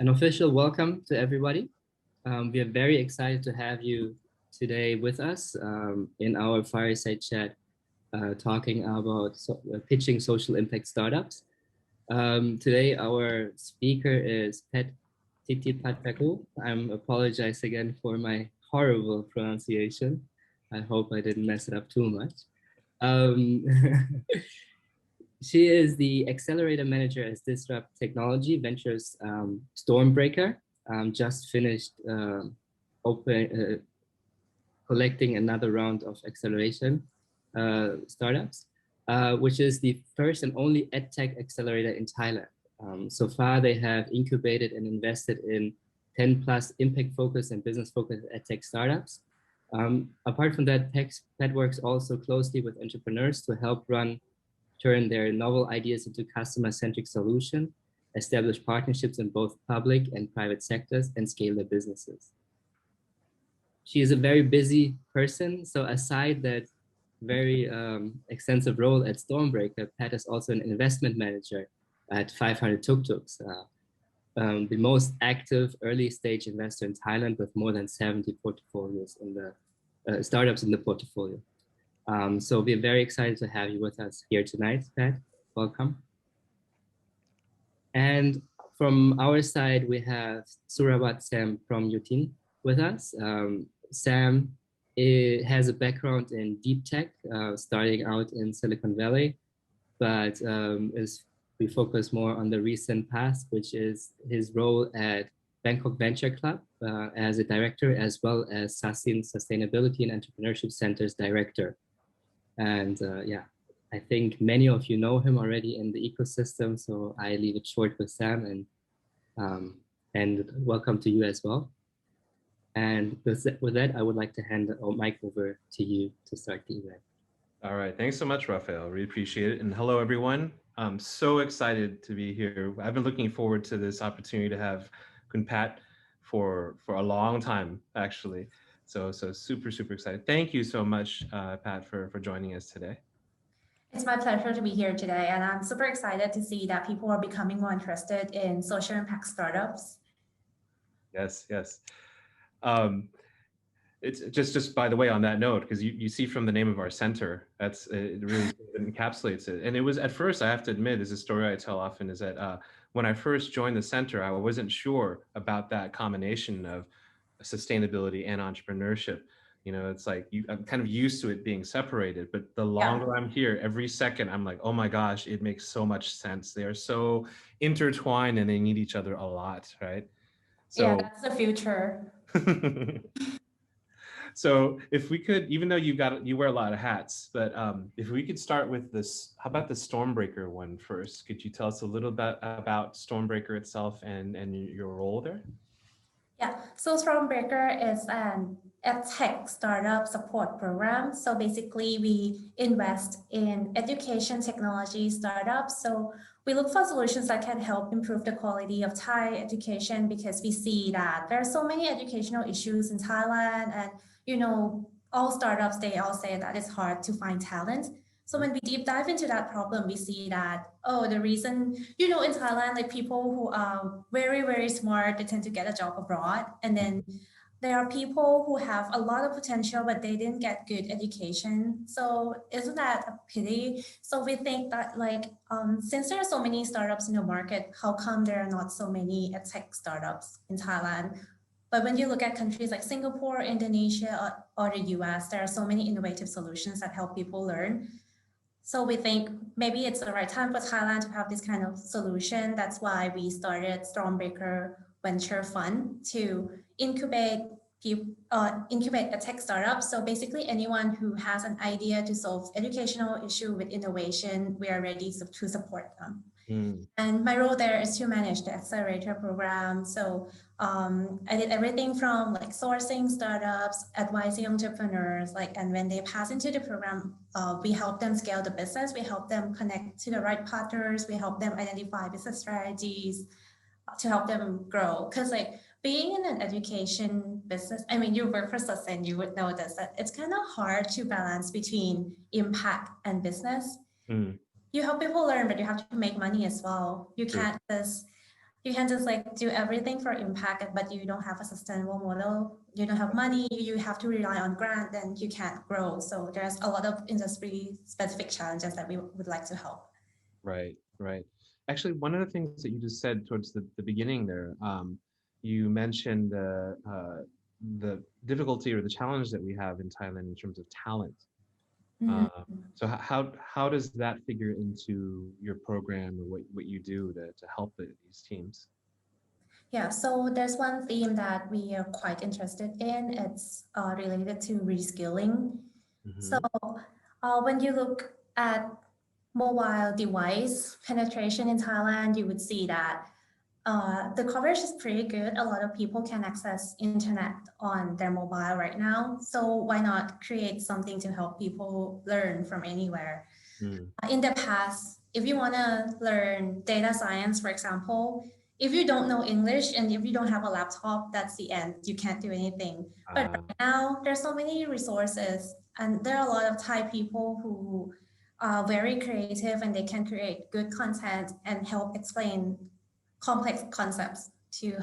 An official welcome to everybody. We are very excited to have you today with us in our Fireside Chat, talking about pitching social impact startups. Today, our speaker is Thitipattakul. I'm apologize again for my horrible pronunciation. I hope I didn't mess it up too much. She is the Accelerator Manager at Disrupt Technology Ventures StormBreaker. Just finished collecting another round of acceleration startups, which is the first and only EdTech Accelerator in Thailand. So far, they have incubated and invested in 10 plus impact-focused and business-focused EdTech startups. Apart from that, Pet works also closely with entrepreneurs to help turn their novel ideas into customer-centric solution, establish partnerships in both public and private sectors, and scale their businesses. She is a very busy person, so aside that very extensive role at StormBreaker, Pat is also an investment manager at 500 TukTuks, the most active early-stage investor in Thailand with more than 70 portfolios in the startups in the portfolio. So we're very excited to have you with us here tonight, Pat. Welcome. And from our side, we have Surabat Sam from Yutin with us. Sam has a background in deep tech, starting out in Silicon Valley, but we focus more on the recent past, which is his role at Bangkok Venture Club as a director, as well as Sasin Sustainability and Entrepreneurship Center's director. And yeah, I think many of you know him already in the ecosystem, so I leave it short with Sam, and welcome to you as well. And with that, I would like to hand the mic over to you to start the event. All right, thanks so much, Rafael. Really appreciate it. And hello, everyone. I'm so excited to be here. I've been looking forward to this opportunity to have Kun Pat for a long time, actually. So super excited. Thank you so much, Pat, for joining us today. It's my pleasure to be here today, and I'm super excited to see that people are becoming more interested in social impact startups. Yes. It's just by the way, on that note, because you see from the name of our center, it really encapsulates it. And it was, at first, I have to admit, is a story I tell often, is that when I first joined the center, I wasn't sure about that combination of sustainability and entrepreneurship. You know, it's like I'm kind of used to it being separated, but the longer I'm here, every second I'm like, oh my gosh, it makes so much sense. They are so intertwined and they need each other a lot, right? So, yeah, that's the future. So if we could, even though you wear a lot of hats, but if we could start with this, how about the StormBreaker one first? Could you tell us a little bit about StormBreaker itself and your role there? Yeah, so StormBreaker is an EdTech startup support program. So basically we invest in education technology startups. So we look for solutions that can help improve the quality of Thai education, because we see that there are so many educational issues in Thailand, and you know, all startups, they all say that it's hard to find talent. So when we deep dive into that problem, we see that, the reason, you know, in Thailand, like people who are very smart, they tend to get a job abroad. And then there are people who have a lot of potential, but they didn't get good education. So isn't that a pity? So we think that, like, since there are so many startups in the market, how come there are not so many tech startups in Thailand? But when you look at countries like Singapore, Indonesia, or the US, there are so many innovative solutions that help people learn. So we think maybe it's the right time for Thailand to have this kind of solution. That's why we started StormBreaker Venture Fund to incubate a tech startup. So basically anyone who has an idea to solve educational issue with innovation, we are ready to support them. And my role there is to manage the accelerator program. So I did everything from like sourcing startups, advising entrepreneurs, and when they pass into the program, we help them scale the business. We help them connect to the right partners. We help them identify business strategies to help them grow. Because being in an education business, I mean, you work for Sasin, you would know this, that it's kind of hard to balance between impact and business. You help people learn, but you have to make money as well. You can't just you can just like do everything for impact, but you don't have a sustainable model, you don't have money, you have to rely on grant, then you can't grow. So there's a lot of industry specific challenges that we would like to help. Right, right. Actually, one of the things that you just said towards the beginning there, you mentioned the difficulty or the challenge that we have in Thailand in terms of talent. So how does that figure into your program or what you do to help these teams? Yeah, so there's one theme that we are quite interested in. It's related to reskilling. So when you look at mobile device penetration in Thailand, you would see that the coverage is pretty good. A lot of people can access internet on their mobile right now. So why not create something to help people learn from anywhere? In the past, if you want to learn data science, for example, if you don't know English and if you don't have a laptop, that's the end. You can't do anything. But right now, there's so many resources, and there are a lot of Thai people who are very creative and they can create good content and help explain complex concepts to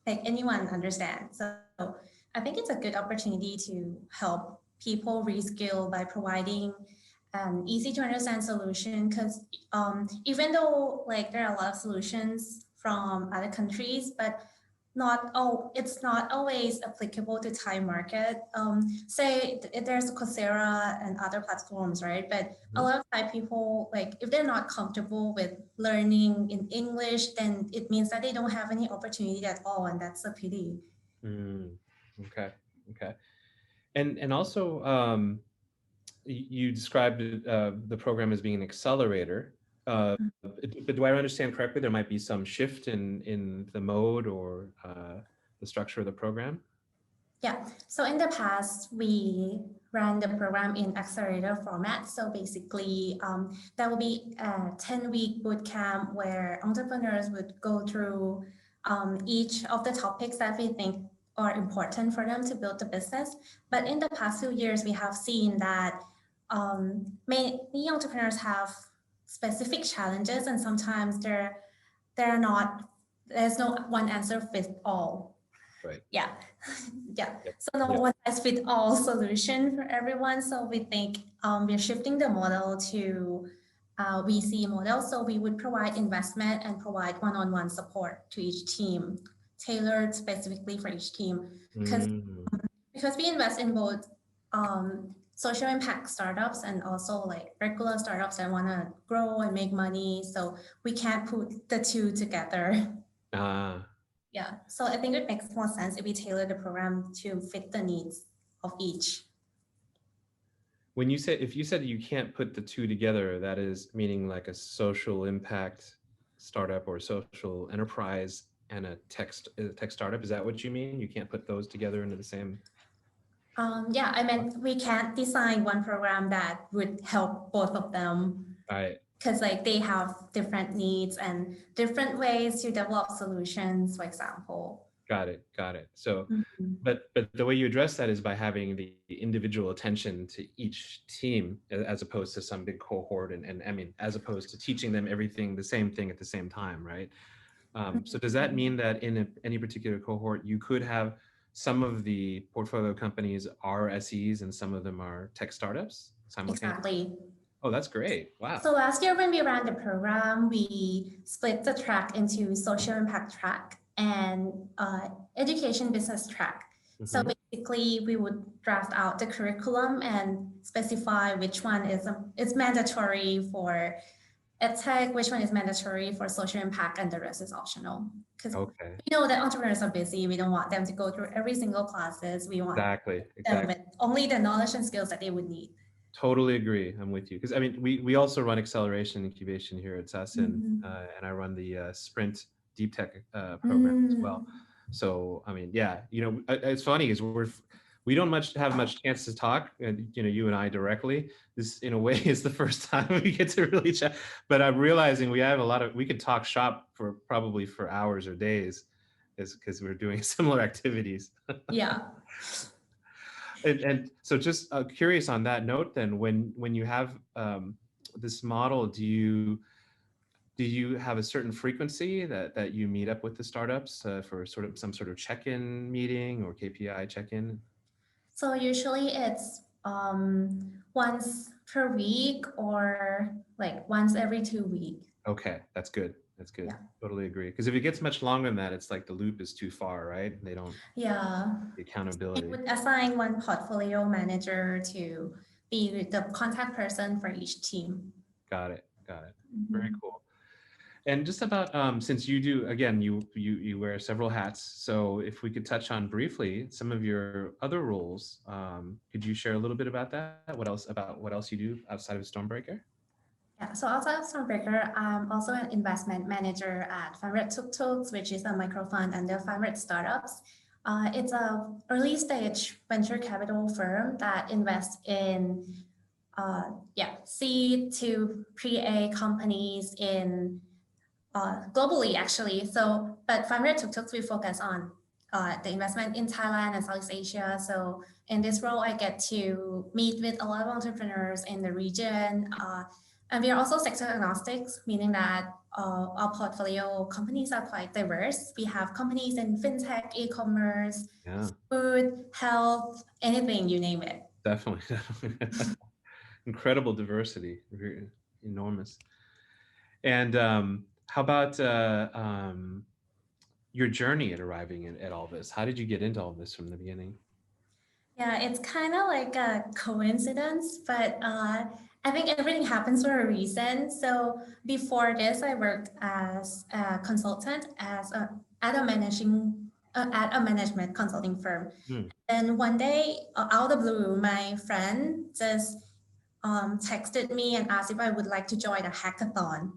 make anyone understand. So I think it's a good opportunity to help people reskill by providing an easy to understand solution, because even though like there are a lot of solutions from other countries, but it's not always applicable to Thai market. Say there's Coursera and other platforms, right? But a lot of Thai people, like if they're not comfortable with learning in English, then it means that they don't have any opportunity at all, and that's a pity. Okay, okay. And also, you described the program as being an accelerator. But do I understand correctly? There might be some shift in the mode or the structure of the program? Yeah. So in the past, we ran the program in accelerator format. So basically, that will be a 10-week boot camp where entrepreneurs would go through each of the topics that we think are important for them to build the business. But in the past few years, we have seen that many entrepreneurs have specific challenges, and sometimes there's no one answer fits all. Right. Yeah. Yeah. So no one size fits all solution for everyone. So we think we're shifting the model to VC model. So we would provide investment and provide one-on-one support to each team, tailored specifically for each team. Because we invest in both social impact startups and also like regular startups that want to grow and make money. So we can't put the two together. Yeah, so I think it makes more sense if we tailor the program to fit the needs of each. When you said, if you said you can't put the two together, that is meaning like a social impact startup or social enterprise and a tech startup. Is that what you mean? You can't put those together into the same? Yeah, I mean, we can't design one program that would help both of them. Right. Because like they have different needs and different ways to develop solutions, for example. Got it. Got it. So, but the way you address that is by having the individual attention to each team as opposed to some big cohort. And I mean, as opposed to teaching them everything, the same thing at the same time, right? So does that mean that in any particular cohort, you could have some of the portfolio companies are SEs and some of them are tech startups simultaneously? Exactly. Oh, that's great. Wow. So last year when we ran the program, we split the track into social impact track and education business track. So basically we would draft out the curriculum and specify which one is mandatory for EdTech, which one is mandatory for social impact, and the rest is optional. Because we know that entrepreneurs are busy. We don't want them to go through every single classes. We want them with only the knowledge and skills that they would need. Totally agree. I'm with you. Because I mean, we also run acceleration incubation here at Sasin, and I run the Sprint Deep Tech program as well. So, I mean, yeah, you know, it's funny is we don't have much chance to talk, you know, you and I directly. This, in a way, is the first time we get to really chat. But I'm realizing we have we could talk shop for probably for hours or days, because we're doing similar activities. Yeah. And so just curious on that note, then, when you have this model, do you do you have a certain frequency that you meet up with the startups for sort of some sort of check-in meeting or KPI check-in? So usually it's once per week or like once every 2 weeks. Okay, that's good. That's good. Yeah. Totally agree. Because if it gets much longer than that, it's like the loop is too far, right? They don't Yeah. the We accountability. would assign one portfolio manager to be the contact person for each team. Got it. Got it. Mhm. Very cool. And just about since you do again, you wear several hats. So if we could touch on briefly some of your other roles, could you share a little bit about that? What else you do outside of StormBreaker? Yeah, so outside of StormBreaker, I'm also an investment manager at TukTuks, which is a micro fund under Startups. It's a early stage venture capital firm that invests in seed to pre-A companies in globally actually. So, but TukTuks, we focus on the investment in Thailand and Southeast Asia. So in this role, I get to meet with a lot of entrepreneurs in the region. And we are also sector agnostic, meaning that our portfolio companies are quite diverse. We have companies in fintech, e-commerce, Yeah, food, health, anything, you name it. definitely. Incredible diversity, enormous. And how about your journey at arriving at all this? How did you get into all this from the beginning? Yeah, it's kind of like a coincidence, but I think everything happens for a reason. So before this, I worked as a consultant at a management consulting firm. Hmm. And one day, out of the blue, my friend just texted me and asked if I would like to join a hackathon.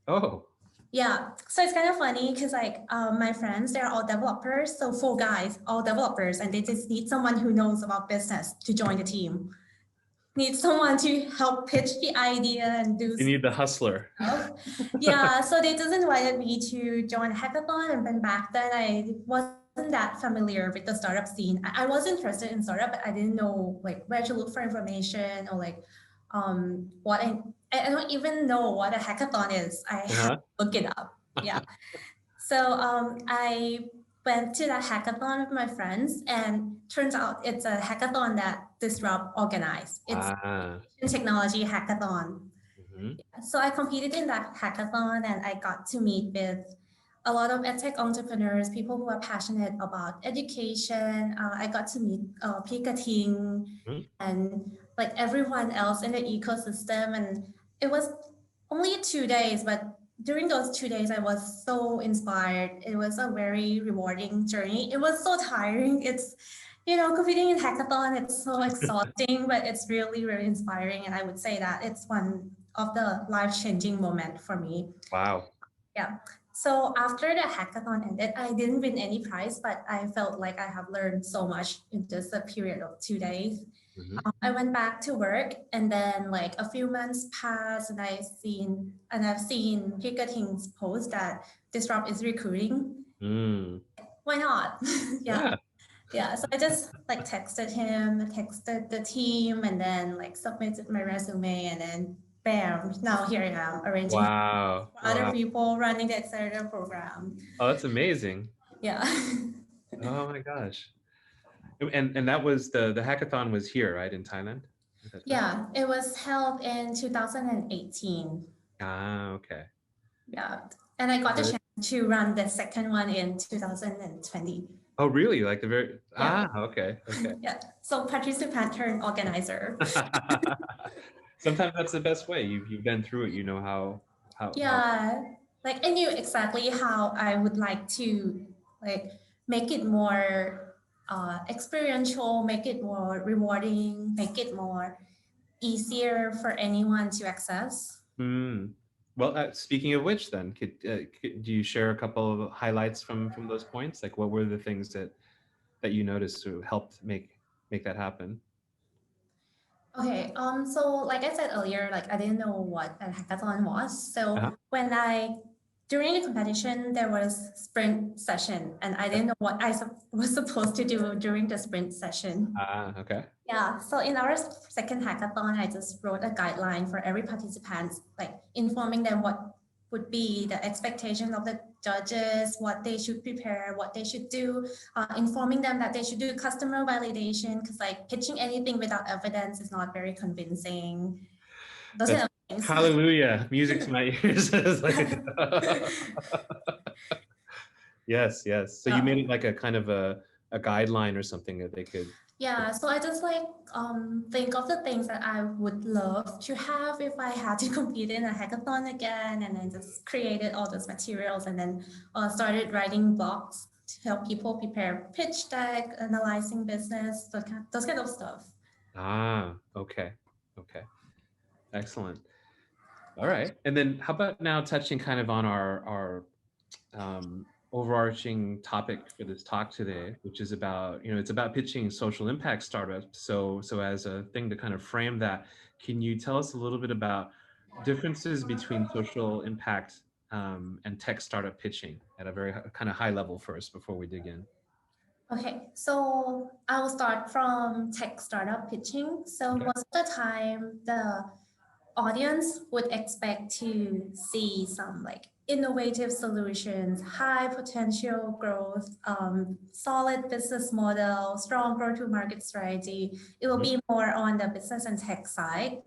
Oh, Yeah, so it's kind of funny because like my friends, they're all developers, so 4 guys, all developers, and they just need someone who knows about business to join the team. Need someone to help pitch the idea and do you need the hustler. stuff. Yeah, so they just invited me to join a hackathon, and then back then I wasn't that familiar with the startup scene. I was interested in startup, but I didn't know like where to look for information or like what I don't even know what a hackathon is. I have to look it up. Yeah. So I went to the hackathon with my friends, and turns out it's a hackathon that Disrupt organized. It's a technology hackathon. Mm-hmm. So I competed in that hackathon, and I got to meet with a lot of EdTech entrepreneurs, people who are passionate about education. I got to meet Pikating and like everyone else in the ecosystem. And it was only 2 days, but during those 2 days, I was so inspired. It was a very rewarding journey. It was so tiring. It's, competing in hackathon, it's so exhausting, but it's really, really inspiring. And I would say that it's one of the life-changing moment for me. Wow. Yeah. So after the hackathon ended, I didn't win any prize, but I felt like I have learned so much in just a period of 2 days. Mm-hmm. I went back to work, and then like a few months passed, and I've seen Pikating's post that Disrupt is recruiting. Why not? Yeah. So I just like texted him, texted the team, and then like submitted my resume, and then bam, now here I am arranging for other people running the Accelerator program. Oh, that's amazing. Yeah. Oh my gosh. And that was the hackathon was here, right, in Thailand? Yeah, it was held in 2018. Okay. Yeah. And I got the chance to run the second one in 2020. Oh, really? Like the very, okay. Yeah. So participant turned organizer. Sometimes that's the best way. You've been through it. You know how. Yeah. Like I knew exactly how I would like to like make it more experiential, make it more rewarding, make it more easier for anyone to access. Well, speaking of which, then, do you share a couple of highlights from those points? Like, what were the things that you noticed who helped make that happen? Okay. So like I said earlier, like I didn't know what a hackathon was. So during the competition, there was sprint session, and I didn't know what I was supposed to do during the sprint session. Okay. Yeah. So in our second hackathon, I just wrote a guideline for every participant, like informing them what would be the expectation of the judges, what they should prepare, what they should do, informing them that they should do customer validation, because like pitching anything without evidence is not very convincing. Those kind of things. Hallelujah, music to my ears. Yes, yes. So you made it like a kind of a guideline or something that they could. Yeah, so I just like think of the things that I would love to have if I had to compete in a hackathon again, and then just created all those materials, and then started writing blogs to help people prepare pitch deck, analyzing business, those kind of stuff. Ah, okay, okay, excellent. All right, and then how about now touching kind of on our overarching topic for this talk today, which is about, it's about pitching social impact startups. So as a thing to kind of frame that, can you tell us a little bit about differences between social impact and tech startup pitching at a very kind of high level first before we dig in? Okay, so I will start from tech startup pitching. So Okay. most of the time, the audience would expect to see some like innovative solutions, high potential growth, solid business model, strong go-to-market strategy. It will be more on the business and tech side.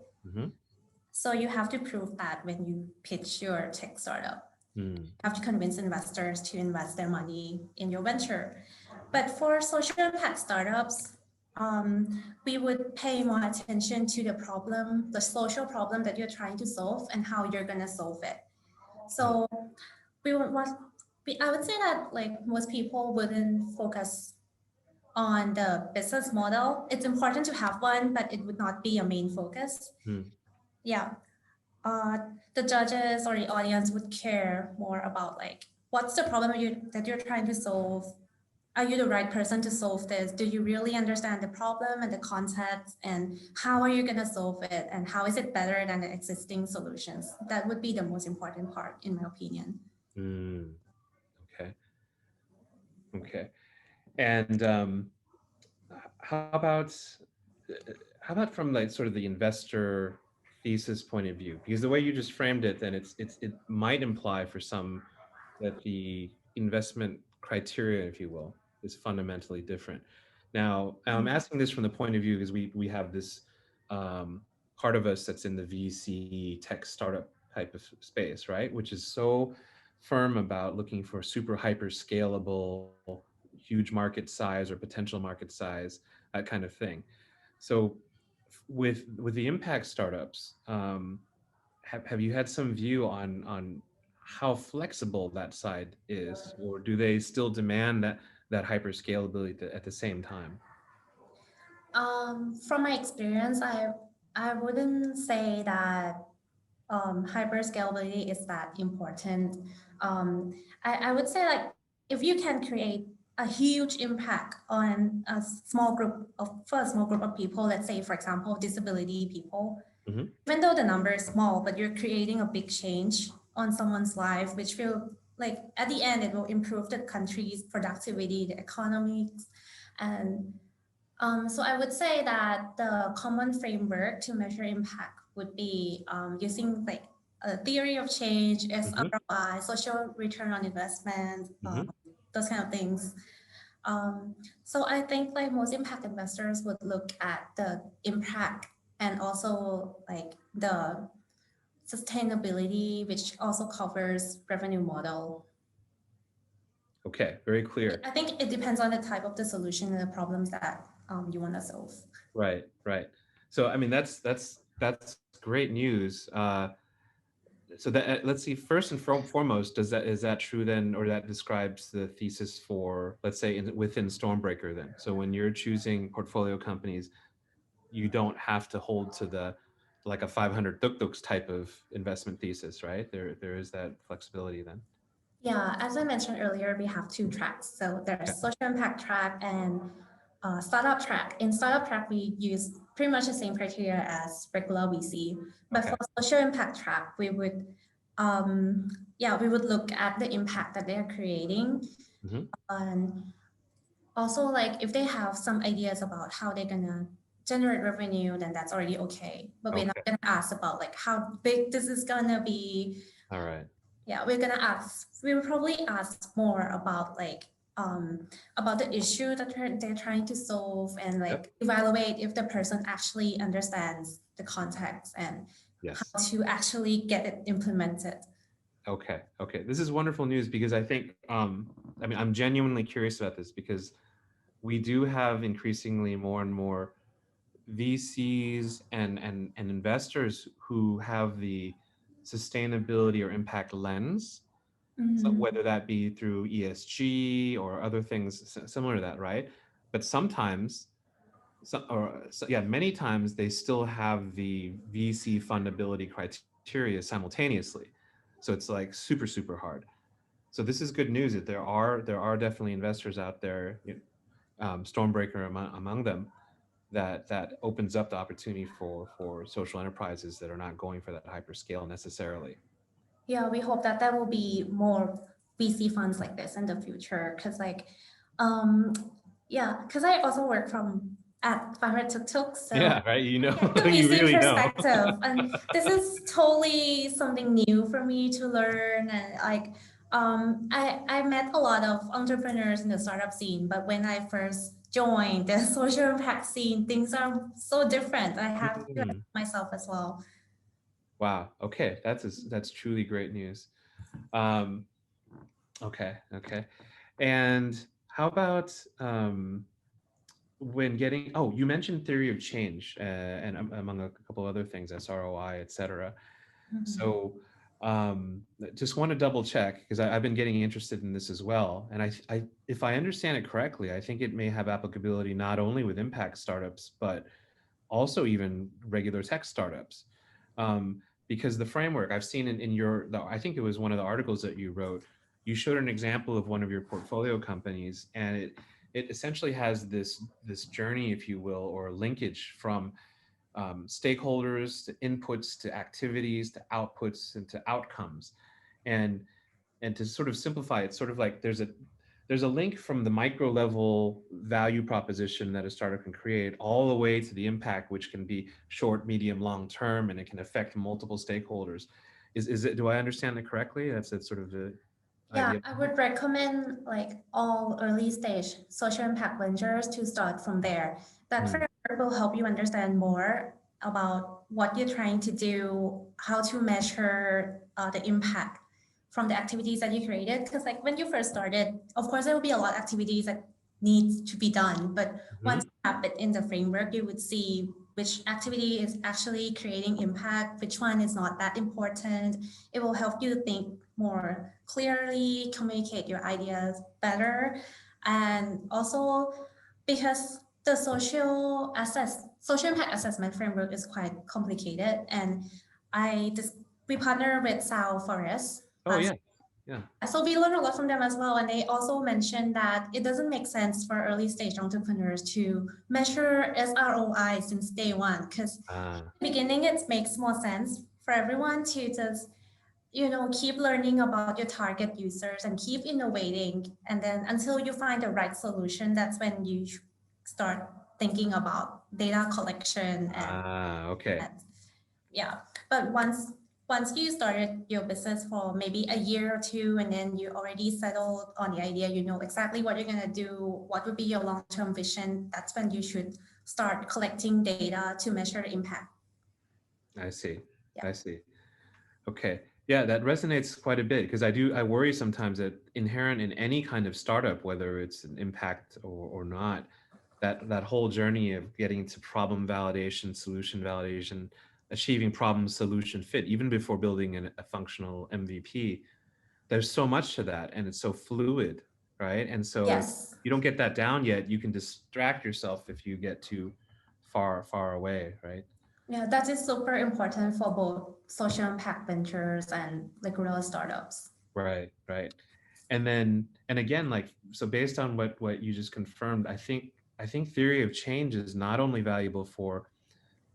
So you have to prove that when you pitch your tech startup. You have to convince investors to invest their money in your venture. But for social impact startups, we would pay more attention to the problem, the social problem that you're trying to solve and how you're going to solve it. So I would say that like most people wouldn't focus on the business model. It's important to have one, but it would not be a main focus. Yeah. The judges or the audience would care more about like, what's the problem that you're trying to solve? Are you the right person to solve this? Do you really understand the problem and the context, and how are you going to solve it? And how is it better than the existing solutions? That would be the most important part, in my opinion. Okay. Okay. And how about from like sort of the investor thesis point of view? Because the way you just framed it, then it might imply for some that the investment criteria, if you will, is fundamentally different. Now, I'm asking this from the point of view because we have this part of us that's in the VC tech startup type of space, right? Which is so firm about looking for super hyper scalable, huge market size or potential market size, that kind of thing. So with the impact startups, have you had some view on how flexible that side is, or do they still demand that hyper scalability at the same time? From my experience, I wouldn't say that hyper scalability is that important. I would say like if you can create a huge impact on a small group of people, let's say for example disability people, even though the number is small, but you're creating a big change on someone's life, which will like at the end it will improve the country's productivity, the economy, and so I would say that the common framework to measure impact would be using like a theory of change, SROI, social return on investment, those kind of things. So I think like most impact investors would look at the impact and also like the sustainability, which also covers revenue model. Okay, very clear. I think it depends on the type of the solution and the problems that you want to solve. Right, right. So I mean that's great news. So that let's see. First and foremost, is that true then, or that describes the thesis for, let's say, within StormBreaker then? So when you're choosing portfolio companies, you don't have to hold to like a 500 TukTuks type of investment thesis, right? There is that flexibility then. Yeah, as I mentioned earlier, we have two tracks. So there's social impact track and startup track. In startup track, we use pretty much the same criteria as regular VC. But for social impact track, we would look at the impact that they are creating. And also like if they have some ideas about how they're gonna generate revenue, then that's already okay. But we're not gonna ask about like how big this is gonna be. All right. Yeah, we'll probably ask more about the issue that they're trying to solve and Yep. like evaluate if the person actually understands the context and Yes. how to actually get it implemented. Okay. Okay. This is wonderful news because I think, I mean, I'm genuinely curious about this because we do have increasingly more and more VCs and investors who have the sustainability or impact lens. So Mhm. whether that be through ESG or other things similar to that, right? But sometimes, many times they still have the VC fundability criteria simultaneously. So it's like super, super hard. So this is good news that there are definitely investors out there, StormBreaker among them, that opens up the opportunity for social enterprises that are not going for that hyperscale necessarily. Yeah, we hope that there will be more VC funds like this in the future. Cause like, um, yeah, cause I also work at TukTuks, so Yeah, right. You know, the you VC really know. perspective, and this is totally something new for me to learn. And like, I met a lot of entrepreneurs in the startup scene, but when I first joined the social impact scene, things are so different. I have to Mm. myself as well. Wow. Okay, that's truly great news. Um, okay, okay. And how about when getting? Oh, you mentioned theory of change, and among a couple other things, SROI, et cetera. Mhm. So, just want to double check because I've been getting interested in this as well. And if I understand it correctly, I think it may have applicability not only with impact startups, but also even regular tech startups. Because the framework I've seen in I think it was one of the articles that you wrote, you showed an example of one of your portfolio companies, and it essentially has this journey, if you will, or linkage from stakeholders to inputs to activities to outputs and to outcomes, and to sort of simplify it, sort of like there's a link from the micro level value proposition that a startup can create all the way to the impact, which can be short, medium, long term, and it can affect multiple stakeholders. Is it, do I understand it correctly? That's sort of the Yeah, idea. I would recommend like all early stage social impact ventures to start from there. That Mm, framework will help you understand more about what you're trying to do, how to measure the impact from the activities that you created. Because like when you first started, of course, there will be a lot of activities that need to be done. But once mhm. you have it in the framework, you would see which activity is actually creating impact, which one is not that important. It will help you think more clearly, communicate your ideas better. And also because the social impact assessment framework is quite complicated. And we partner with South Forest. Oh yeah, yeah. So we learn a lot from them as well. And they also mentioned that it doesn't make sense for early stage entrepreneurs to measure SROI since day one, because Ah, beginning it makes more sense for everyone to just keep learning about your target users and keep innovating, and then until you find the right solution, that's when you start thinking about data collection okay. and yeah. But once you started your business for maybe a year or two, and then you already settled on the idea, you know exactly what you're going to do, what would be your long-term vision, that's when you should start collecting data to measure impact. I see. Yeah. I see. Okay. Yeah, that resonates quite a bit because I worry sometimes that inherent in any kind of startup, whether it's an impact or not, that whole journey of getting to problem validation, solution validation, achieving problem solution fit, even before building a functional MVP, there's so much to that and it's so fluid, right? And so if Yes. you don't get that down yet, you can distract yourself if you get too far away, right? Yeah, that is super important for both social impact ventures and like real startups. Right, right. And again, like, so based on what you just confirmed, I think theory of change is not only valuable for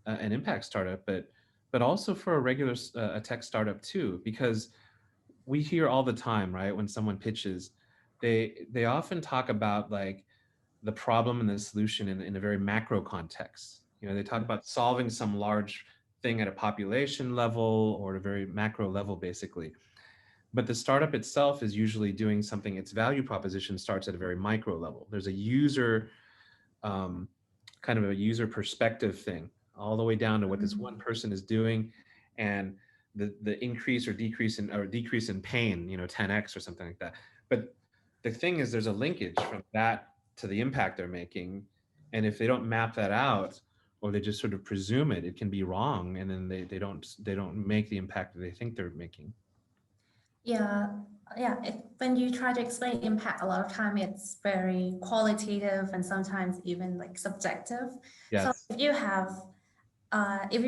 an impact startup, but also for a regular a tech startup too, because we hear all the time, right? When someone pitches, they often talk about like the problem and the solution in a very macro context. You know, they talk about solving some large thing at a population level or a very macro level, basically. but the startup itself is usually doing something, its value proposition starts at a very micro level. There's a user, kind of a user perspective thing, all the way down to what this one person is doing, and the increase or decrease in pain, 10x or something like that. But the thing is, there's a linkage from that to the impact they're making, and if they don't map that out, or they just sort of presume it, it can be wrong, and then they don't make the impact that they think they're making. Yeah, yeah. When you try to explain impact, a lot of time it's very qualitative and sometimes even like subjective. Yes. So if you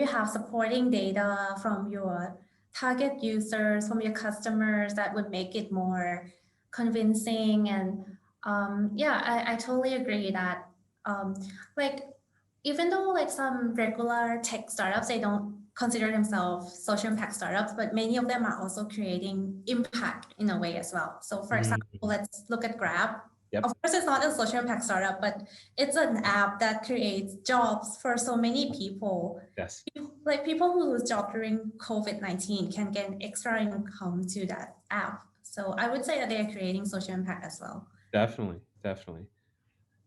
have supporting data from your target users, from your customers, that would make it more convincing. And yeah, I totally agree that like even though like some regular tech startups, they don't consider themselves social impact startups, but many of them are also creating impact in a way as well. So for example, let's look at Grab. Yep. Of course, it's not a social impact startup, but it's an app that creates jobs for so many people. Yes. Like people who lose jobs during COVID-19 can get extra income to that app. So I would say that they are creating social impact as well. Definitely.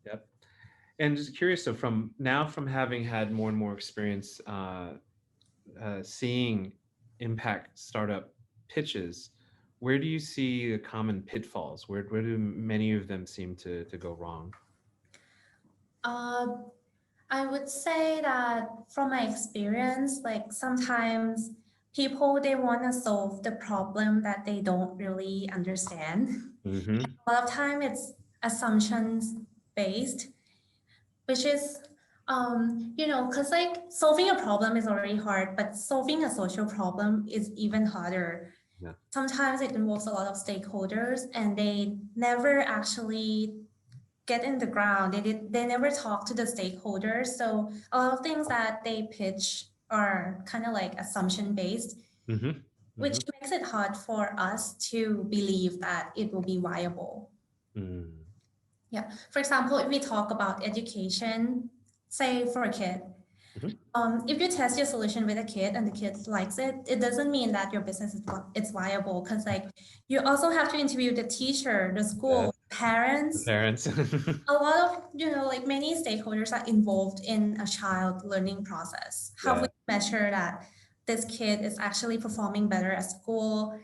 Yep. And just curious, so from having had more and more experience seeing impact startup pitches, where do you see the common pitfalls? Where do many of them seem to go wrong? I would say that from my experience, like sometimes people, they want to solve the problem that they don't really understand. Mm-hmm. A lot of time it's assumptions based, which is, because like solving a problem is already hard, but solving a social problem is even harder. Yeah. Sometimes it involves a lot of stakeholders and they never actually get in the ground. They never talk to the stakeholders. So a lot of things that they pitch are kind of like assumption based, which makes it hard for us to believe that it will be viable. Yeah. For example, if we talk about education, say for a kid, if you test your solution with a kid and the kid likes it, it doesn't mean that your business is viable, because like you also have to interview the teacher, the school, parents. A lot of, like many stakeholders are involved in a child learning process. How we measure that this kid is actually performing better at school?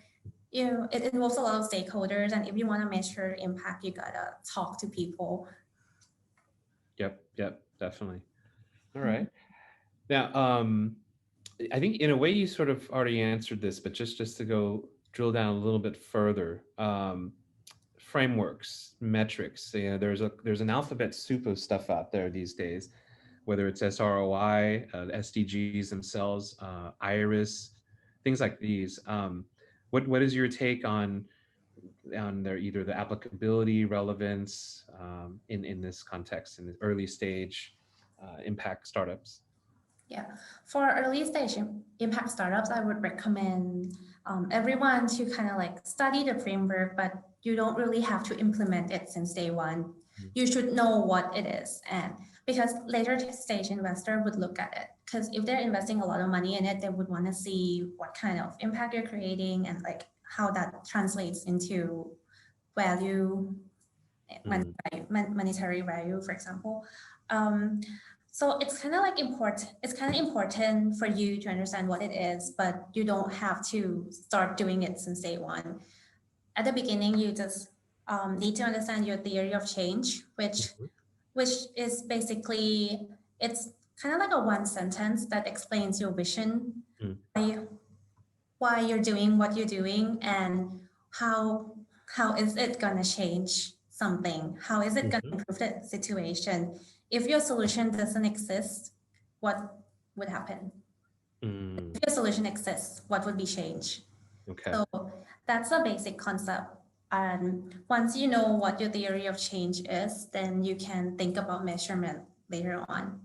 It involves a lot of stakeholders, and if you want to measure impact, you gotta talk to people. Yep, definitely. All right. Now, I think in a way you sort of already answered this, but just to go drill down a little bit further, frameworks, metrics. There's an alphabet soup of stuff out there these days, whether it's SROI, SDGs themselves, IRIS, things like these. What is your take on their either the applicability, relevance in this context, in the early stage impact startups? Yeah, for early stage impact startups, I would recommend everyone to kind of like study the framework, but you don't really have to implement it since day one. You should know what it is, and because later stage investor would look at it, because if they're investing a lot of money in it, they would want to see what kind of impact you're creating and like how that translates into value, monetary value, for example. So it's kind of like important. It's kind of important for you to understand what it is, but you don't have to start doing it since day one. At the beginning, you just need to understand your theory of change, which is basically, it's kind of like a one sentence that explains your vision, why you're doing what you're doing, and how is it gonna change something? How is it gonna improve the situation? If your solution doesn't exist, what would happen? If your solution exists, what would be changed? Okay. So that's a basic concept. And once you know what your theory of change is, then you can think about measurement later on.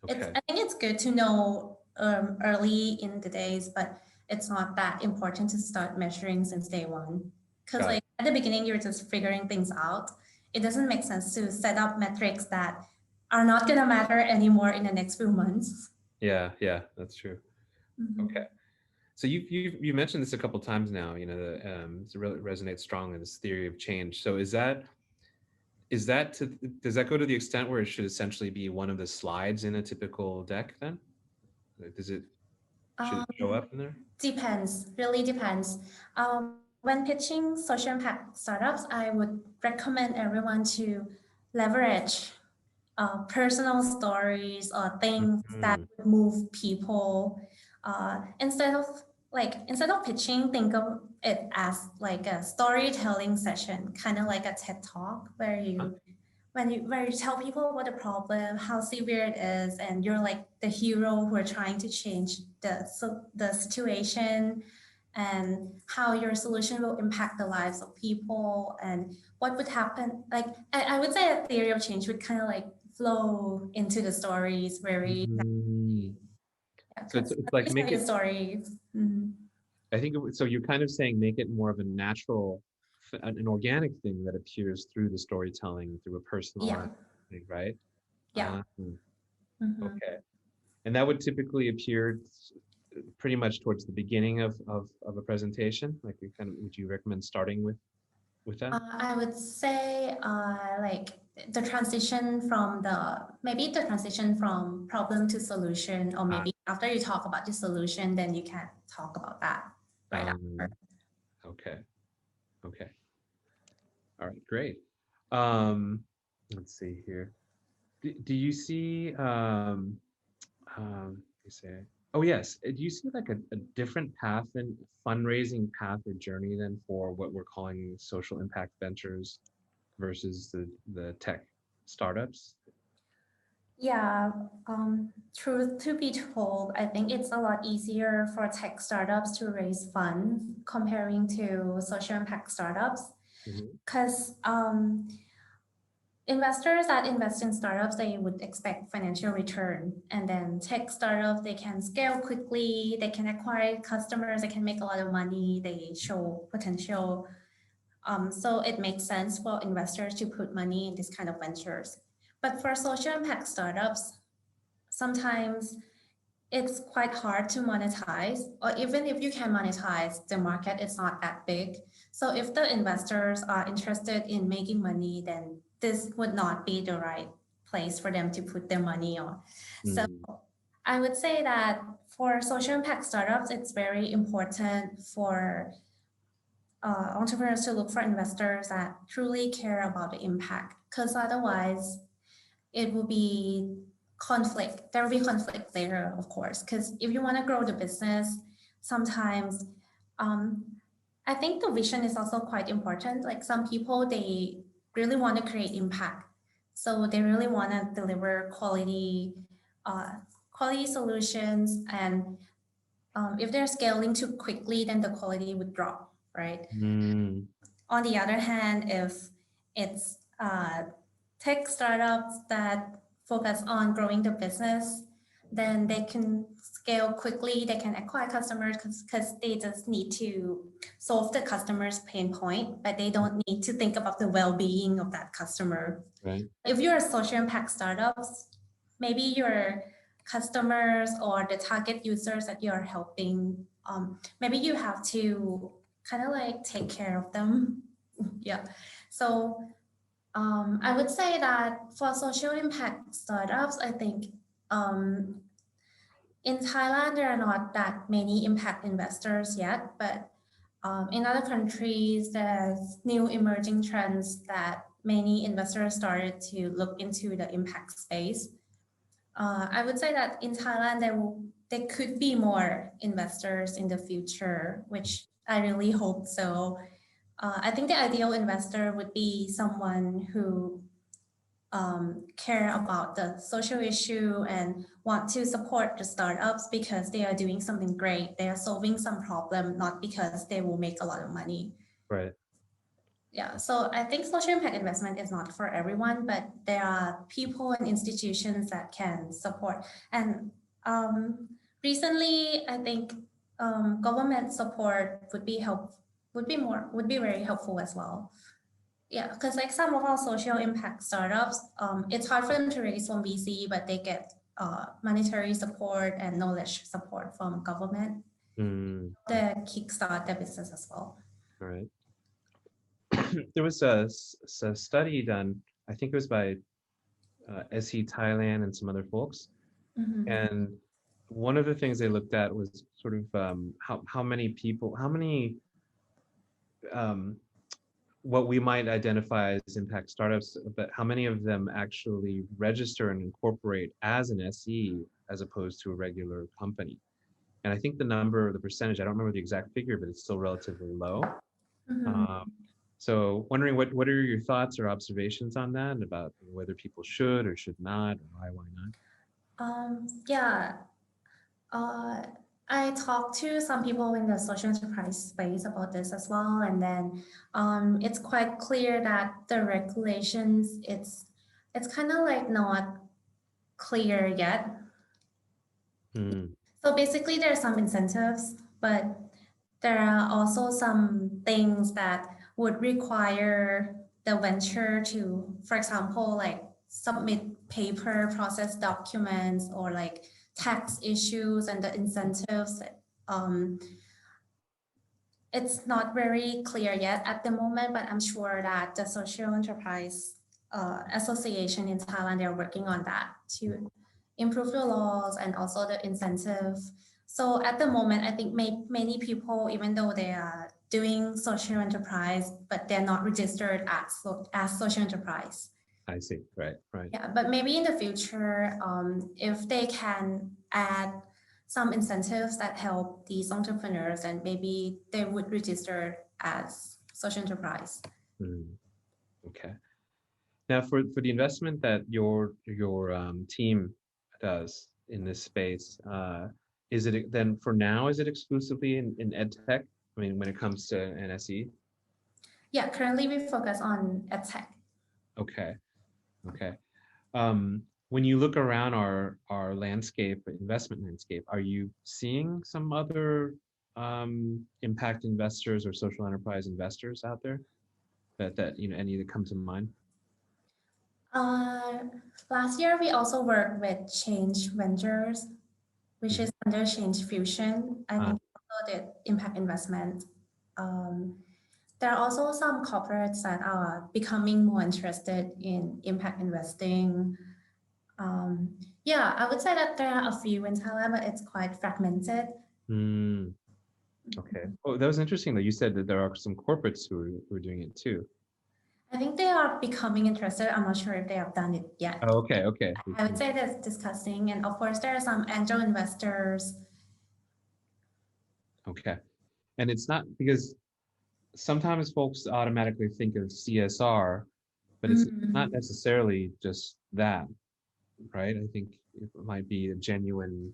Okay. I think it's good to know early in the days, but it's not that important to start measuring since day one. Because like at the beginning, you're just figuring things out. It doesn't make sense to set up metrics that are not going to matter anymore in the next few months. Yeah, that's true. Okay. So you mentioned this a couple times now. You know, it really resonates strongly, this theory of change. So does that go to the extent where it should essentially be one of the slides in a typical deck then? Like, should it show up in there? Depends, really depends. When pitching social impact startups, I would recommend everyone to leverage personal stories or things that would move people. Instead of pitching, think of it as like a storytelling session, kind of like a TED Talk where you tell people about the problem, how severe it is, and you're like the hero who are trying to change the situation, and how your solution will impact the lives of people, and what would happen. Like I would say a theory of change would kind of like flow into the stories very naturally. Yeah, So it's like make it stories. I think so. You're kind of saying make it more of a natural, an organic thing that appears through the storytelling, through a personal thing, right? Yeah. Okay. And that would typically appear pretty much towards the beginning of a presentation. Like, would you recommend starting with that? I would say like the transition from problem to solution, or maybe after you talk about the solution, then you can talk about that right after. Okay. All right, great. Let's see here. Do you see you say, oh yes, do you see like a different path and fundraising path or journey then for what we're calling social impact ventures versus the tech startups? Yeah, truth to be told, I think it's a lot easier for tech startups to raise funds comparing to social impact startups, because investors that invest in startups, they would expect financial return. And then tech startups, they can scale quickly, they can acquire customers, they can make a lot of money, they show potential. So it makes sense for investors to put money in this kind of ventures. But for social impact startups, sometimes it's quite hard to monetize, or even if you can monetize, the market is not that big. So if the investors are interested in making money, then this would not be the right place for them to put their money on. So I would say that for social impact startups, it's very important for entrepreneurs to look for investors that truly care about the impact, because otherwise it will be conflict. There will be conflict there, of course, because if you want to grow the business, sometimes I think the vision is also quite important. Like some people, they really want to create impact. So they really want to deliver quality solutions. And if they're scaling too quickly, then the quality would drop, right? On the other hand, if it's tech startups that focus on growing the business, then they can scale quickly, they can acquire customers because they just need to solve the customer's pain point, but they don't need to think about the well-being of that customer. Right. If you're a social impact startups, maybe your customers or the target users that you're helping, maybe you have to kind of like take care of them. Yeah. So I would say that for social impact startups, I think in Thailand, there are not that many impact investors yet, but in other countries, there's new emerging trends that many investors started to look into the impact space. I would say that in Thailand, there could be more investors in the future, which I really hope so. I think the ideal investor would be someone who care about the social issue and want to support the startups because they are doing something great. They are solving some problem, not because they will make a lot of money. Right. Yeah, so I think social impact investment is not for everyone, but there are people and institutions that can support. And recently, I think government support would be very helpful as well. Yeah, because like some of our social impact startups, it's hard for them to raise from VC, but they get monetary support and knowledge support from government. the kickstart their business as well. All right. There was a study done, I think it was by SE Thailand and some other folks. And one of the things they looked at was sort of how many people, what we might identify as impact startups, but how many of them actually register and incorporate as an SE as opposed to a regular company. And I think the percentage, I don't remember the exact figure, but it's still relatively low. So wondering what are your thoughts or observations on that, about whether people should or should not, or why not? I talked to some people in the social enterprise space about this as well, and then it's quite clear that the regulations, it's kind of like not clear yet. So basically there are some incentives, but there are also some things that would require the venture to, for example, like submit paper, process documents, or like tax issues and the incentives. It's not very clear yet at the moment, but I'm sure that the Social Enterprise Association in Thailand, they're working on that to improve the laws and also the incentive. So at the moment, I think many people, even though they are doing social enterprise, but they're not registered as social enterprise. I see, right. Yeah, but maybe in the future, if they can add some incentives that help these entrepreneurs, and maybe they would register as social enterprise. Okay. Now, for the investment that your team does in this space, is it then for now? Is it exclusively in EdTech? I mean, when it comes to NSE? Yeah, currently we focus on EdTech. Okay. When you look around our landscape, investment landscape, are you seeing some other impact investors or social enterprise investors out there that any that come to mind? Last year we also worked with Change Ventures, which is under Change Fusion. I think also did impact investment. There are also some corporates that are becoming more interested in impact investing. I would say that there are a few in Thailand, but it's quite fragmented. Okay. Oh, that was interesting that you said that there are some corporates who are doing it too. I think they are becoming interested. I'm not sure if they have done it yet. Oh, okay. I would say that's discussing, and of course there are some angel investors. Okay. And it's not because sometimes folks automatically think of CSR, but it's not necessarily just that, right? I think it might be a genuine,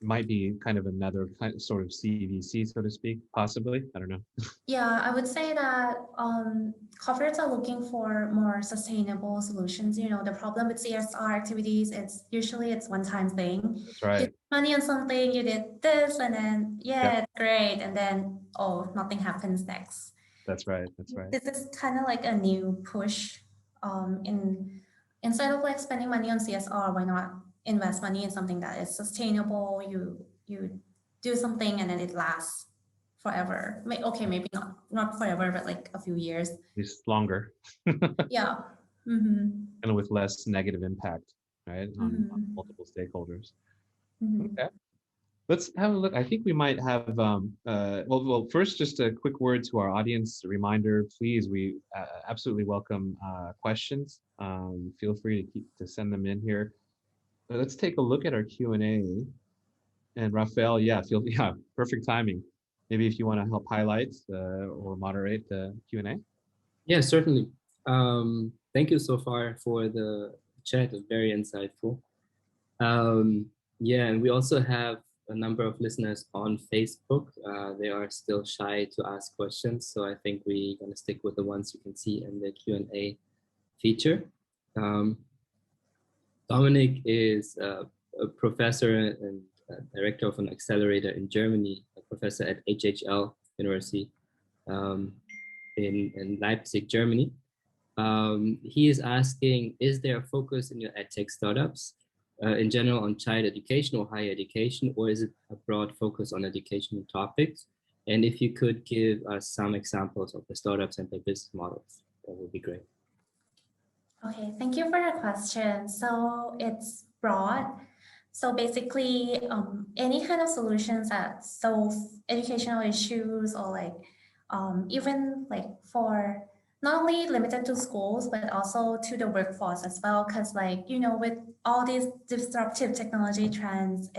might be kind of another sort of CVC, so to speak, possibly. I don't know. Yeah, I would say that corporates are looking for more sustainable solutions. You know, the problem with CSR activities is usually it's one-time thing. That's right. You spend money on something, you did this, and then it's great, and then nothing happens next. That's right. This is kind of like a new push. Instead of like spending money on CSR, why not invest money in something that is sustainable? You do something and then it lasts forever. Okay, maybe not forever, but like a few years. At least longer. Yeah. And with less negative impact, right, on multiple stakeholders. Okay. Let's have a look. I think we might have, well, first, just a quick word to our audience. A reminder, please, we absolutely welcome questions. Feel free to send them in here. Let's take a look at our Q&A. And Rafael, perfect timing. Maybe if you want to help highlight or moderate the Q&A. Yeah, certainly. Thank you so far for the chat. Very insightful. And we also have a number of listeners on Facebook. They are still shy to ask questions, so I think we're going to stick with the ones you can see in the Q&A feature. Dominic is a professor and director of an accelerator in Germany, a professor at HHL University in Leipzig, Germany. He is asking, is there a focus in your EdTech startups in general on child education or higher education, or is it a broad focus on educational topics? And if you could give us some examples of the startups and their business models, that would be great. Okay, thank you for your question. So it's broad. So basically, any kind of solutions that solve educational issues, or like even like for not only limited to schools, but also to the workforce as well. Because like, you know, with all these disruptive technology trends,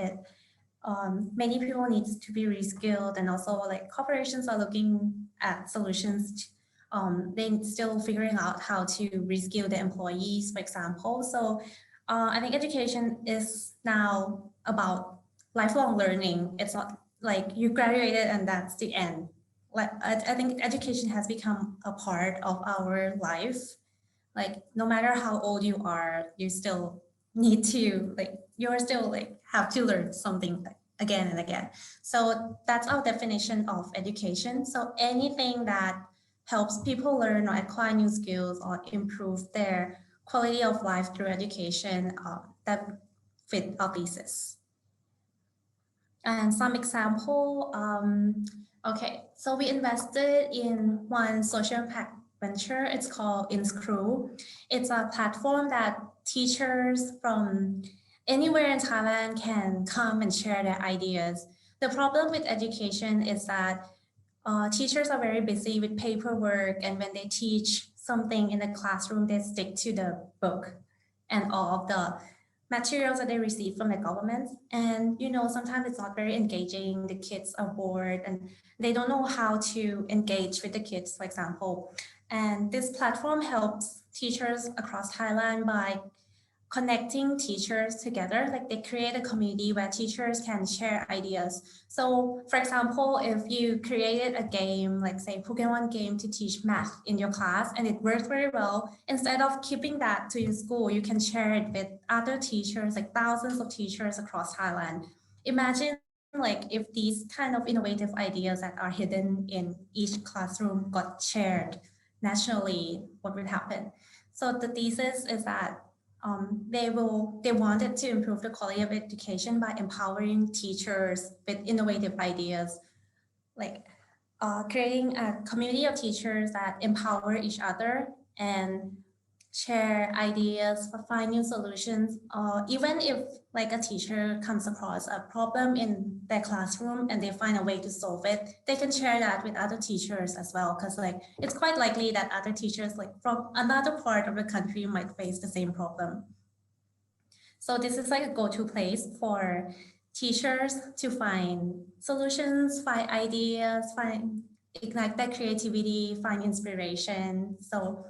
many people need to be reskilled, and also like corporations are looking at solutions. They're still figuring out how to reskill the employees, for example. So I think education is now about lifelong learning. It's not like you graduated and that's the end. Like I think education has become a part of our life. Like no matter how old you are, you still need to you're still have to learn something again and again. So that's our definition of education. So anything that helps people learn or acquire new skills or improve their quality of life through education, that fit our thesis. And some example, okay, so we invested in one social impact venture. It's called InScrew. It's a platform that teachers from anywhere in Thailand can come and share their ideas. The problem with education is that teachers are very busy with paperwork, and when they teach something in the classroom, they stick to the book and all of the materials that they receive from the government. And you know, sometimes it's not very engaging. The kids are bored and they don't know how to engage with the kids, for example. And this platform helps teachers across Thailand by connecting teachers together. Like they create a community where teachers can share ideas. So for example, if you created a game, like say Pokemon game to teach math in your class and it works very well, instead of keeping that to your school, you can share it with other teachers, like thousands of teachers across Thailand. Imagine like if these kind of innovative ideas that are hidden in each classroom got shared nationally, what would happen? So the thesis is that they wanted to improve the quality of education by empowering teachers with innovative ideas, like creating a community of teachers that empower each other and share ideas for find new solutions. Even if like a teacher comes across a problem in their classroom and they find a way to solve it, they can share that with other teachers as well. Because like it's quite likely that other teachers like from another part of the country might face the same problem. So this is like a go-to place for teachers to find solutions, find ideas, ignite their creativity, find inspiration. So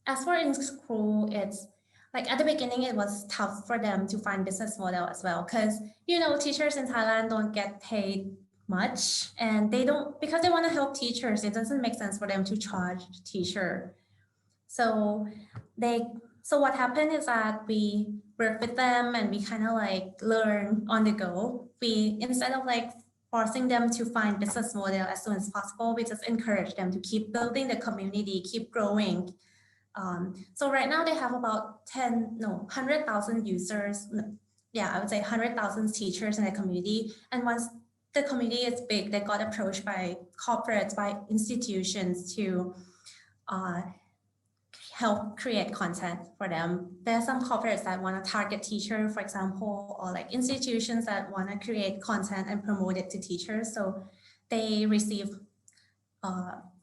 as for InScrew, it's like at the beginning, it was tough for them to find business model as well. Because, you know, teachers in Thailand don't get paid much and they don't, because they want to help teachers, it doesn't make sense for them to charge teacher. So what happened is that we work with them and we kind of like learn on the go. We, instead of like forcing them to find business model as soon as possible, we just encourage them to keep building the community, keep growing. So right now they have about 100,000 users. Yeah, I would say 100,000 teachers in the community. And once the community is big, they got approached by corporates, by institutions to help create content for them. There are some corporates that want to target teachers, for example, or like institutions that want to create content and promote it to teachers. So they receive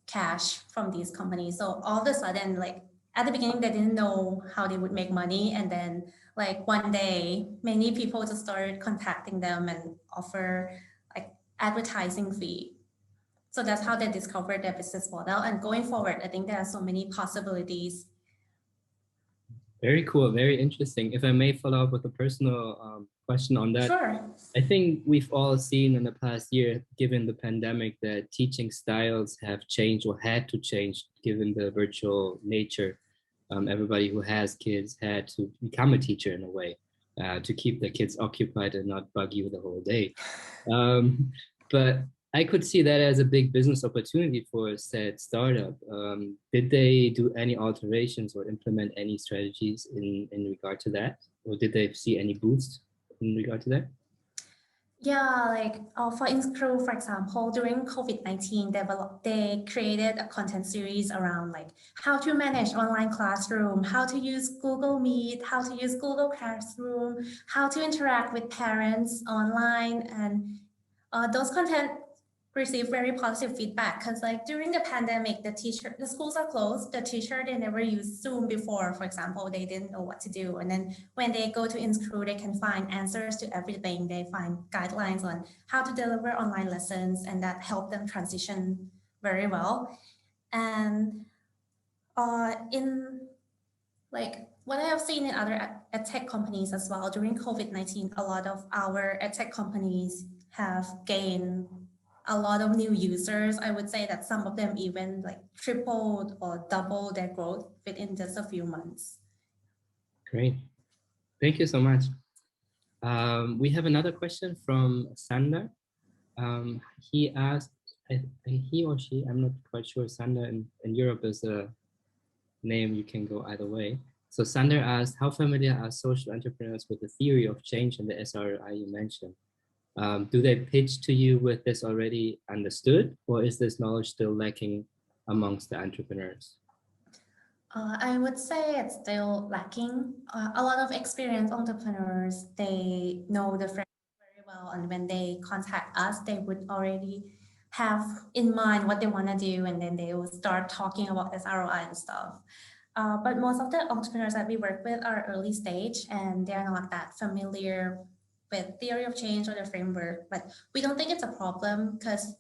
cash from these companies. So all of a sudden, like at the beginning, they didn't know how they would make money. And then like one day, many people just started contacting them and offer like advertising fee. So that's how they discovered their business model. And going forward, I think there are so many possibilities. Very cool, very interesting. If I may follow up with a personal question on that. Sure. I think we've all seen in the past year, given the pandemic, that teaching styles have changed or had to change given the virtual nature. Everybody who has kids had to become a teacher in a way to keep the kids occupied and not bug you the whole day. But I could see that as a big business opportunity for said startup. Did they do any alterations or implement any strategies in regard to that? Or did they see any boost in regard to that? Yeah, like for InScrew, for example, during COVID-19, they created a content series around like how to manage online classroom, how to use Google Meet, how to use Google Classroom, how to interact with parents online, and those content received very positive feedback because like during the pandemic, the schools are closed, the teacher, they never used Zoom before, for example, they didn't know what to do. And then when they go to InScrew, they can find answers to everything. They find guidelines on how to deliver online lessons, and that helped them transition very well. And in like what I have seen in other edtech companies as well, during COVID-19, a lot of our edtech companies have gained a lot of new users. I would say that some of them even like tripled or doubled their growth within just a few months. Great. Thank you so much. We have another question from Sander. He asked, he or she, I'm not quite sure, Sander in Europe is a name, you can go either way. So Sander asked, how familiar are social entrepreneurs with the theory of change and the SRI you mentioned? Do they pitch to you with this already understood, or is this knowledge still lacking amongst the entrepreneurs? I would say it's still lacking. A lot of experienced entrepreneurs, they know the framework very well, and when they contact us, they would already have in mind what they want to do, and then they will start talking about SROI and stuff. But most of the entrepreneurs that we work with are early stage, and they're not that familiar with theory of change or the framework. But we don't think it's a problem because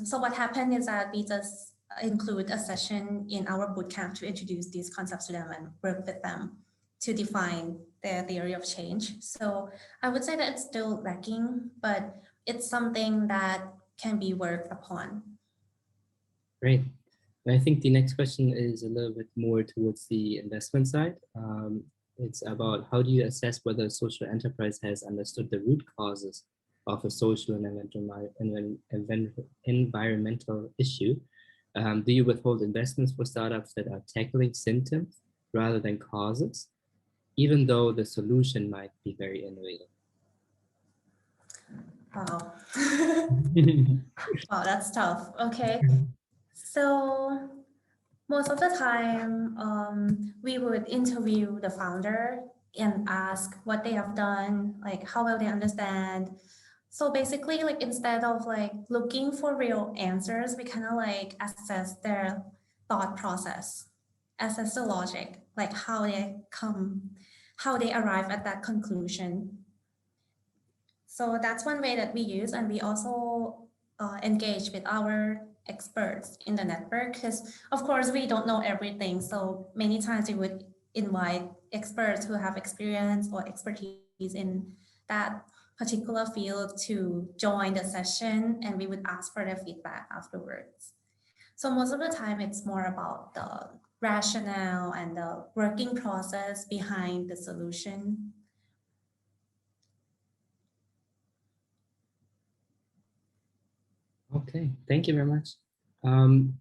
so what happened is that we just include a session in our bootcamp to introduce these concepts to them and work with them to define their theory of change. So I would say that it's still lacking, but it's something that can be worked upon. Great. I think the next question is a little bit more towards the investment side. It's about how do you assess whether a social enterprise has understood the root causes of a social and environmental issue? Do you withhold investments for startups that are tackling symptoms rather than causes, even though the solution might be very innovative? Wow. Wow, that's tough. Okay. So most of the time, we would interview the founder and ask what they have done, like how well they understand. So basically, like instead of like looking for real answers, we kind of like assess their thought process, assess the logic, like how they arrive at that conclusion. So that's one way that we use, and we also engage with our experts in the network because, of course, we don't know everything. So many times we would invite experts who have experience or expertise in that particular field to join the session, and we would ask for their feedback afterwards. So most of the time, it's more about the rationale and the working process behind the solution. Okay, thank you very much.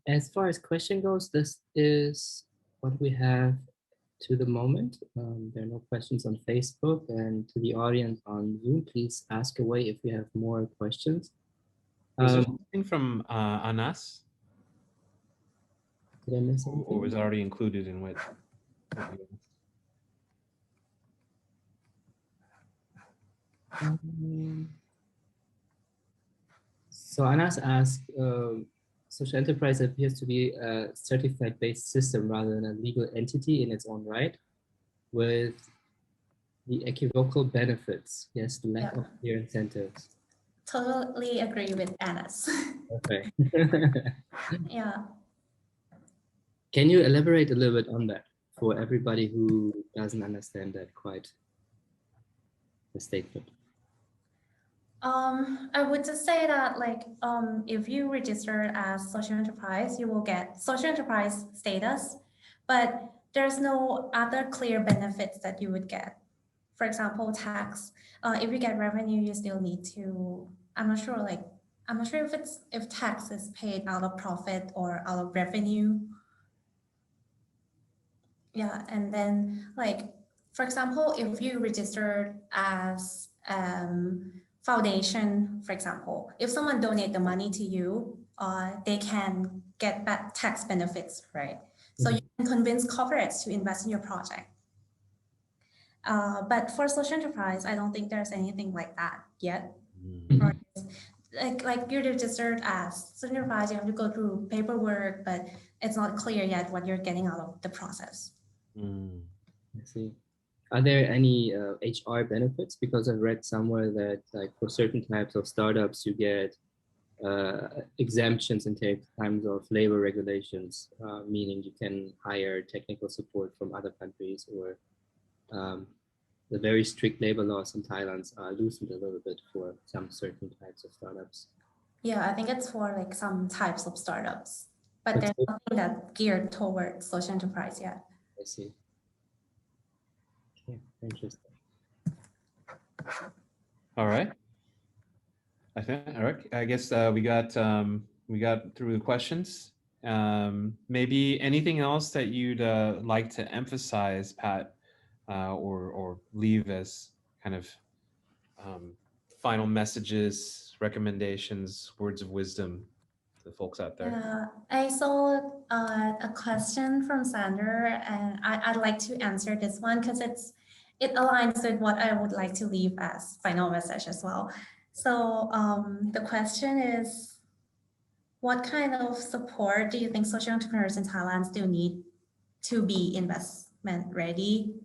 As far as question goes, this is what we have to the moment. There are no questions on Facebook, and to the audience on Zoom, please ask away if you have more questions. Was there something from Anas? Did I miss anything? Or was it already included in what So Anas asked, social enterprise appears to be a certified-based system rather than a legal entity in its own right, with the equivocal benefits. Yes, the lack of clear incentives. Totally agree with Anas. Okay. Yeah. Can you elaborate a little bit on that for everybody who doesn't understand that quite, the statement? I would just say that like if you register as social enterprise, you will get social enterprise status, but there's no other clear benefits that you would get. For example, tax. If you get revenue, you still need to, I'm not sure, like I'm not sure if tax is paid out of profit or out of revenue. Yeah, and then like, for example, if you registered as foundation, for example, if someone donate the money to you, they can get back tax benefits, right? So you can convince corporates to invest in your project. But for social enterprise, I don't think there's anything like that yet. Right? Like you're registered as social enterprise, you have to go through paperwork, but it's not clear yet what you're getting out of the process. I see. Are there any HR benefits? Because I've read somewhere that like for certain types of startups, you get exemptions in terms of labor regulations, meaning you can hire technical support from other countries, or the very strict labor laws in Thailand are loosened a little bit for some certain types of startups. Yeah, I think it's for like some types of startups, but there's nothing that's geared towards social enterprise yet. I see. Okay, interesting. All right. I guess we got through the questions. Maybe anything else that you'd like to emphasize, Pat, or leave as kind of final messages, recommendations, words of wisdom to the folks out there? Yeah, I saw a question from Sander, and I'd like to answer this one because it aligns with what I would like to leave as final message as well. So the question is, what kind of support do you think social entrepreneurs in Thailand still need to be investment ready?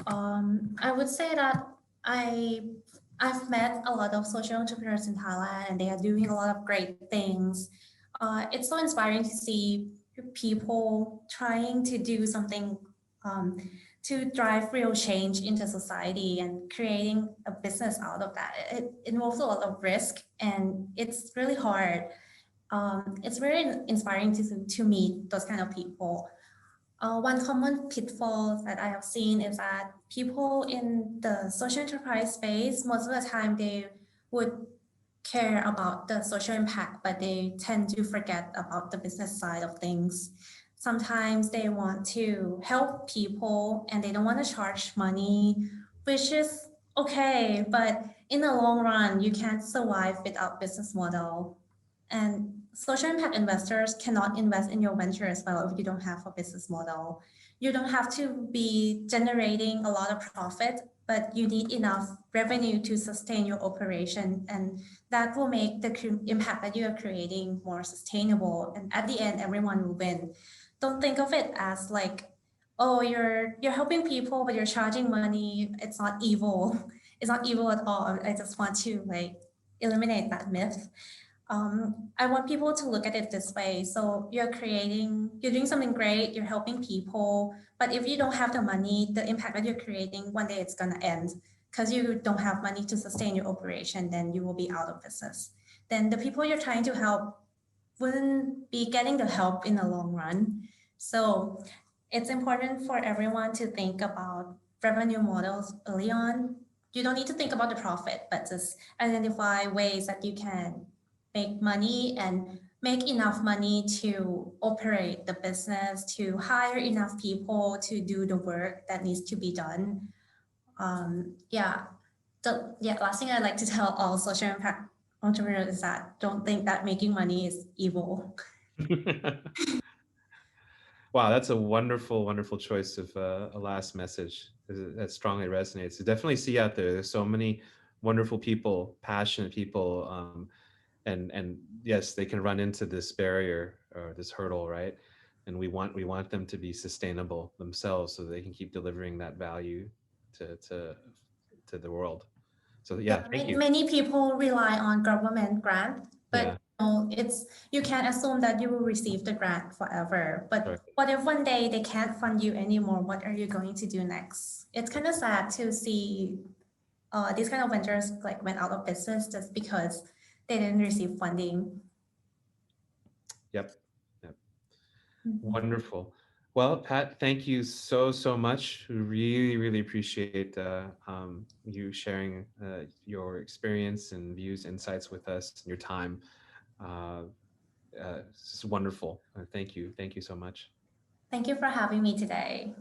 I would say that I've met a lot of social entrepreneurs in Thailand, and they are doing a lot of great things. It's so inspiring to see people trying to do something to drive real change into society and creating a business out of that. It involves a lot of risk, and it's really hard. It's very inspiring to meet those kind of people. One common pitfall that I have seen is that people in the social enterprise space, most of the time they would care about the social impact, but they tend to forget about the business side of things. Sometimes they want to help people and they don't want to charge money, which is okay, but in the long run, you can't survive without business model. And social impact investors cannot invest in your venture as well if you don't have a business model. You don't have to be generating a lot of profit, but you need enough revenue to sustain your operation, and that will make the impact that you are creating more sustainable. And at the end, everyone will win. Don't think of it as like, oh, you're helping people, but you're charging money. It's not evil. It's not evil at all. I just want to like eliminate that myth. I want people to look at it this way. So you're doing something great, you're helping people, but if you don't have the money, the impact that you're creating, one day it's gonna end because you don't have money to sustain your operation, then you will be out of business. Then the people you're trying to help wouldn't be getting the help in the long run. So it's important for everyone to think about revenue models early on. You don't need to think about the profit, but just identify ways that you can make money and make enough money to operate the business, to hire enough people to do the work that needs to be done. Last thing I'd like to tell all social impact entrepreneurs is that don't think that making money is evil. Wow, that's a wonderful, wonderful choice of a last message that strongly resonates. I definitely see out there's so many wonderful people, passionate people, and yes, they can run into this barrier or this hurdle, right? And we want them to be sustainable themselves so they can keep delivering that value to the world. So yeah, thank you. Many people rely on government grant, but you can't assume that you will receive the grant forever. But what if one day they can't fund you anymore? What are you going to do next? It's kind of sad to see these kind of ventures like went out of business just because they didn't receive funding. Yep. Wonderful. Well, Pat, thank you so much. We really appreciate you sharing your experience and views, insights with us, and your time. Uh, it's wonderful. Thank you so much. Thank you for having me today.